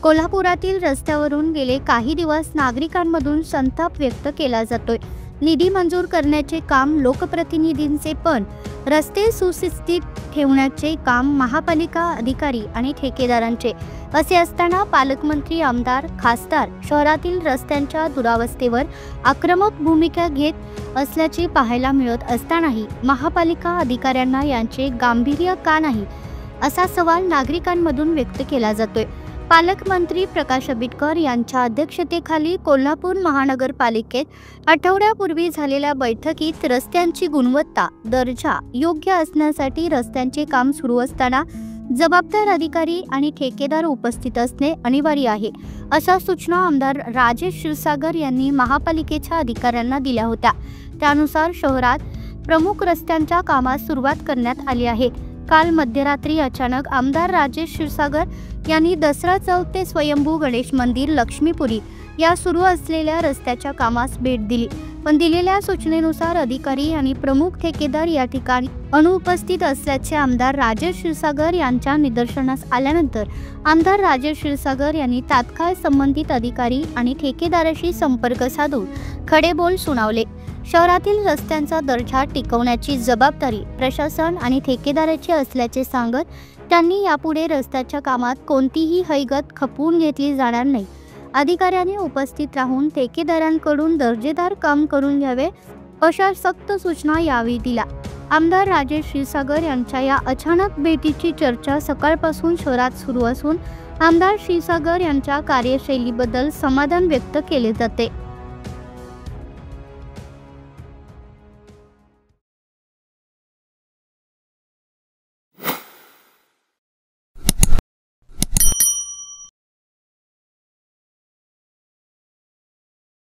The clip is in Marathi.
कोल्हापुरातील रस्त्यावरून गेले काही दिवस नागरिकांमधून संताप व्यक्त केला जातोय। निधी मंजूर करण्याचे काम लोकप्रतिनिधींचे, पण रस्ते सुस्थितीत ठेवण्याचे काम महापालिका अधिकारी आणि ठेकेदारांचे असे असताना पालकमंत्री, आमदार, खासदार शहरातील रस्त्यांच्या दुरावस्थेवर आक्रमक भूमिका घेत असल्याचे पाहायला मिळत असतानाही महापालिका अधिकाऱ्यांना यांचे गांभीर्य का नाही, असा सवाल नागरिकांमधून व्यक्त केला जातोय। पालकमंत्री प्रकाश आंबेडकर यांच्या अध्यक्षतेखाली कोल्हापूर महानगरपालिकेत आठवड्यापूर्वी झालेल्या बैठकीत रस्त्यांची गुणवत्ता, दर्जा योग्य असण्यासाठी रस्त्यांचे काम सुरू असताना जबाबदार अधिकारी आणि ठेकेदार उपस्थित असणे अनिवार्य आहे, अशा सूचना आमदार राजेश क्षीरसागर यांनी महापालिकेच्या अधिकाऱ्यांना दिल्या होत्या। त्यानुसार शहरात प्रमुख रस्त्यांच्या कामास सुरुवात करण्यात आली आहे। काल मध्यरात्री अचानक आमदार राजेश क्षीरसागर यांनी दसरा चौक ते स्वयंभू गणेश मंदिर लक्ष्मीपुरी या सुरू असलेल्या रस्त्याच्या कामास भेट दिली, पण दिलेल्या सूचनेनुसार अधिकारी आणि प्रमुख ठेकेदार या ठिकाणी अनुपस्थित असल्याचे आमदार राजेश क्षीरसागर यांच्या निदर्शनास आल्यानंतर आमदार राजेश क्षीरसागर यांनी तात्काळ संबंधित अधिकारी आणि ठेकेदाराशी संपर्क साधून खडेबोल सुनावले। शहरातील रस्त्यांचा दर्जा टिकवण्याची जबाबदारी प्रशासन आणि ठेकेदाराची असल्याचे सांगत त्यांनी यापुढे रस्त्याच्या कामात कोणतीही हयगत खपवून घेतली जाणार नाही। अधिकाऱ्यांनी उपस्थित राहून ठेकेदारांकडून दर्जेदार काम करून घ्यावे, अशा सक्त सूचना यावेळी दिल्या। आमदार राजेश क्षीरसागर यांच्या या अचानक भेटीची चर्चा सकाळपासून शहरात सुरू असून आमदार क्षीरसागर यांच्या कार्यशैलीबद्दल समाधान व्यक्त केले जाते।